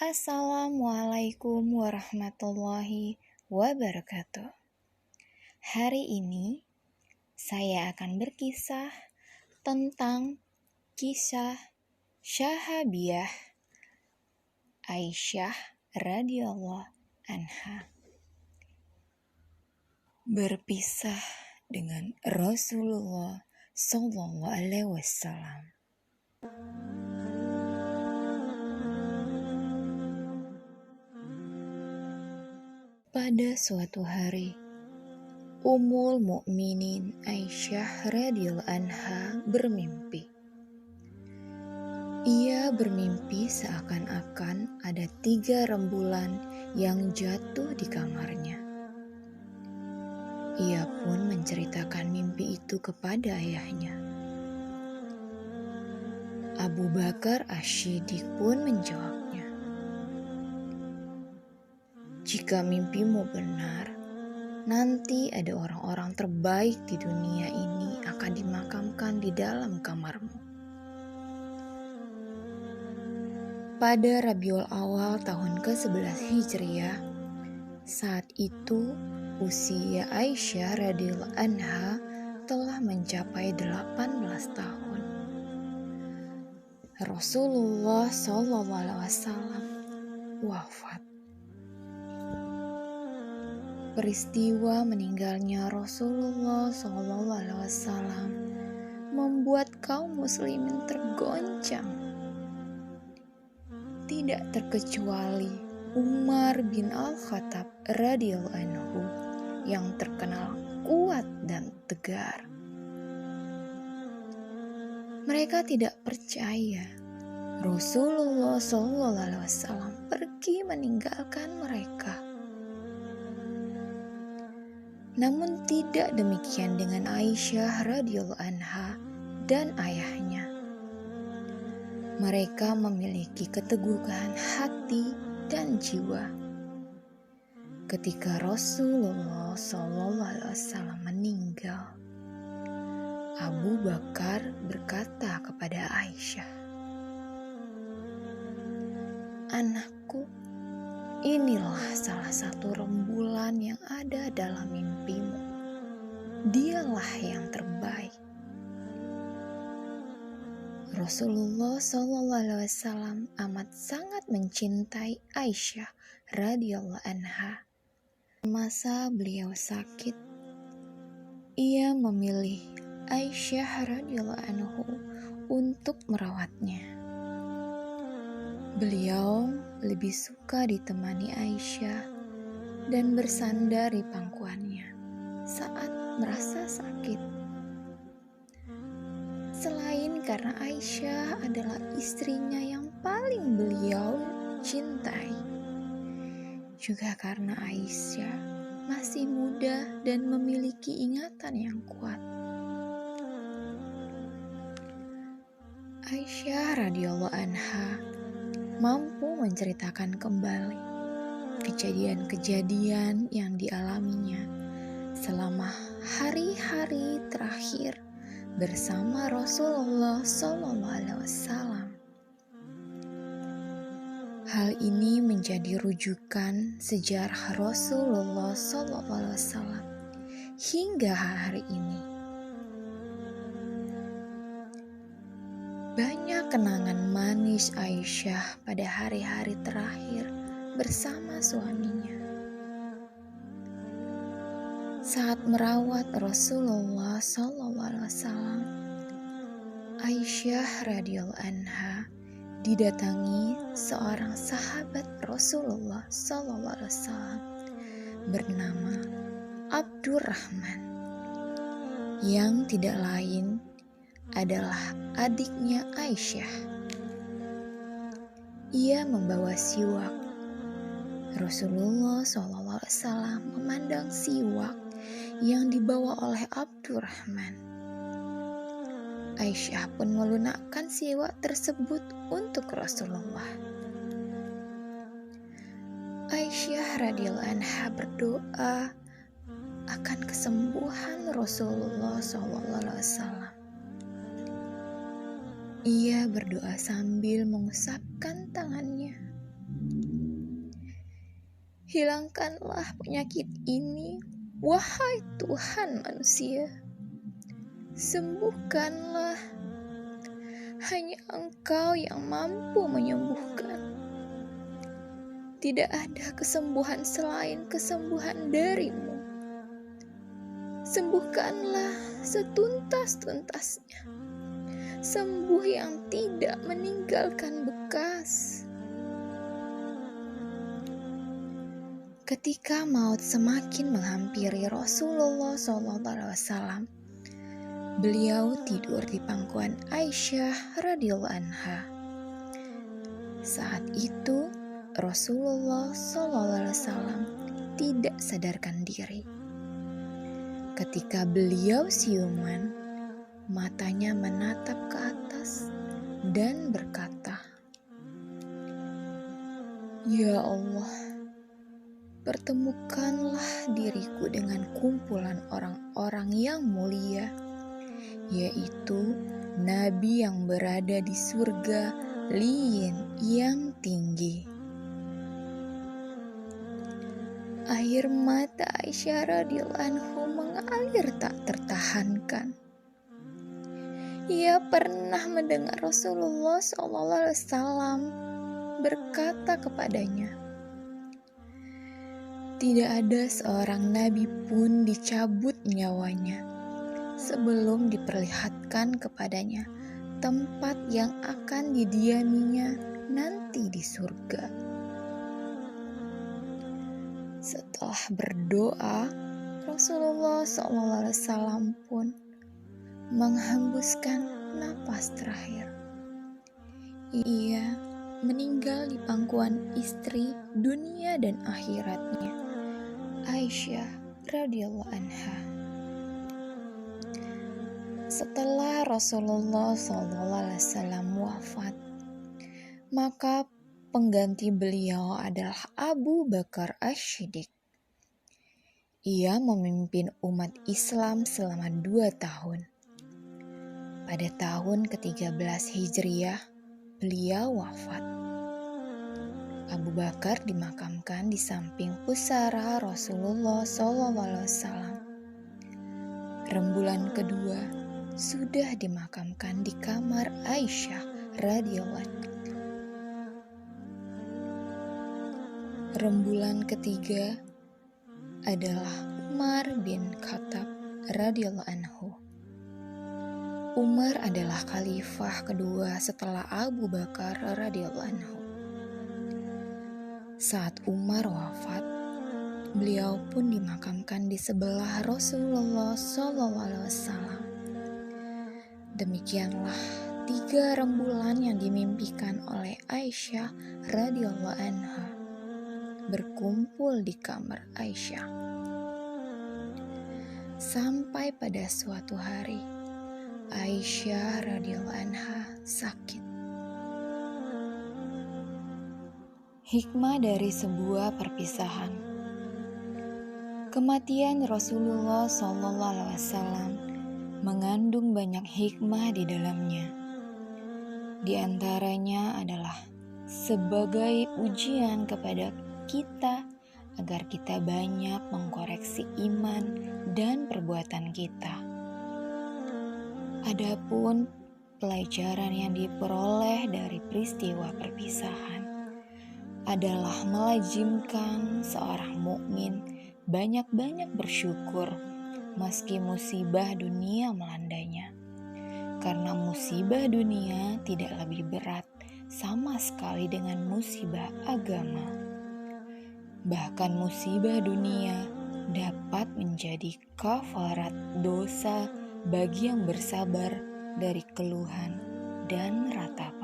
Assalamualaikum warahmatullahi wabarakatuh. Hari ini saya akan berkisah tentang kisah Sahabiah Aisyah radhiyallahu anha berpisah dengan Rasulullah sallallahu alaihi wasallam. Pada suatu hari, Ummul Mukminin Aisyah radhiyallahu anha bermimpi. Ia bermimpi seakan-akan ada 3 rembulan yang jatuh di kamarnya. Ia pun menceritakan mimpi itu kepada ayahnya. Abu Bakar Asy-Siddiq pun menjawabnya, "Jika mimpimu benar, nanti ada orang-orang terbaik di dunia ini akan dimakamkan di dalam kamarmu." Pada Rabiul Awal tahun ke-11 Hijriah, saat itu usia Aisyah radhiyallahu anha telah mencapai 18 tahun. Rasulullah sallallahu alaihi wasallam wafat. Peristiwa meninggalnya Rasulullah SAW membuat kaum muslimin tergoncang. Tidak terkecuali Umar bin Al-Khattab radhiyallahu anhu yang terkenal kuat dan tegar. Mereka tidak percaya Rasulullah SAW pergi meninggalkan mereka. Namun tidak demikian dengan Aisyah radhiyallahu anha dan ayahnya. Mereka memiliki keteguhan hati dan jiwa. Ketika Rasulullah SAW meninggal, Abu Bakar berkata kepada Aisyah, "Anakku, inilah salah satu rembulan yang ada dalam mimpimu. Dialah yang terbaik." Rasulullah SAW amat sangat mencintai Aisyah radhiyallahu anha. Masa beliau sakit, ia memilih Aisyah radhiyallahu anhu untuk merawatnya. Beliau lebih suka ditemani Aisyah dan bersandar di pangkuannya saat merasa sakit. Selain karena Aisyah adalah istrinya yang paling beliau cintai, juga karena Aisyah masih muda dan memiliki ingatan yang kuat. Aisyah radhiyallahu anha mampu menceritakan kembali kejadian-kejadian yang dialaminya selama hari-hari terakhir bersama Rasulullah SAW. Hal ini menjadi rujukan sejarah Rasulullah SAW hingga hari ini. Banyak kenangan manis Aisyah pada hari-hari terakhir bersama suaminya. Saat merawat Rasulullah SAW, Aisyah radhiyallahu anha didatangi seorang sahabat Rasulullah SAW bernama Abdurrahman, yang tidak lain adalah adiknya Aisyah. Ia membawa siwak. Rasulullah SAW memandang siwak yang dibawa oleh Abdurrahman. Aisyah pun melunakkan siwak tersebut untuk Rasulullah. Aisyah radhiyallahu anha berdoa akan kesembuhan Rasulullah SAW. Ia berdoa sambil mengusapkan tangannya. Hilangkanlah penyakit ini, wahai Tuhan manusia. Sembuhkanlah, hanya Engkau yang mampu menyembuhkan. Tidak ada kesembuhan selain kesembuhan dari-Mu. Sembuhkanlah setuntas-tuntasnya. Sembuh yang tidak meninggalkan bekas. Ketika maut semakin menghampiri Rasulullah SAW, beliau tidur di pangkuan Aisyah radhiyallahu anha. Saat itu Rasulullah SAW tidak sadarkan diri. Ketika beliau siuman, matanya menatap ke atas dan berkata, "Ya Allah, pertemukanlah diriku dengan kumpulan orang-orang yang mulia, yaitu Nabi yang berada di surga liyin yang tinggi." Air mata Aisyah radhiyallahu anhu mengalir tak tertahankan. Ia pernah mendengar Rasulullah SAW berkata kepadanya, "Tidak ada seorang nabi pun dicabut nyawanya sebelum diperlihatkan kepadanya tempat yang akan didiaminya nanti di surga." Setelah berdoa, Rasulullah SAW pun menghembuskan napas terakhir. Ia meninggal di pangkuan istri dunia dan akhiratnya, Aisyah radhiyallahu anha. Setelah Rasulullah SAW wafat, maka pengganti beliau adalah Abu Bakar As-Siddiq. Ia memimpin umat Islam selama 2 tahun. Pada tahun ke-13 Hijriah, beliau wafat. Abu Bakar dimakamkan di samping pusara Rasulullah SAW. Rembulan kedua sudah dimakamkan di kamar Aisyah radhiyallahu anha. Rembulan ketiga adalah Umar bin Khattab radhiyallahu anhu. Umar adalah khalifah kedua setelah Abu Bakar radhiyallahu anhu. Saat Umar wafat, beliau pun dimakamkan di sebelah Rasulullah SAW. Demikianlah 3 rembulan yang dimimpikan oleh Aisyah radhiyallahu anha berkumpul di kamar Aisyah. Sampai pada suatu hari, Aisyah radhiyallahu anha sakit. Hikmah dari sebuah perpisahan. Kematian Rasulullah SAW mengandung banyak hikmah di dalamnya. Di antaranya adalah sebagai ujian kepada kita agar kita banyak mengkoreksi iman dan perbuatan kita. Adapun pelajaran yang diperoleh dari peristiwa perpisahan adalah melazimkan seorang mukmin banyak-banyak bersyukur meski musibah dunia melandainya. Karena musibah dunia tidak lebih berat sama sekali dengan musibah agama. Bahkan musibah dunia dapat menjadi kafarat dosa bagi yang bersabar dari keluhan dan ratapan.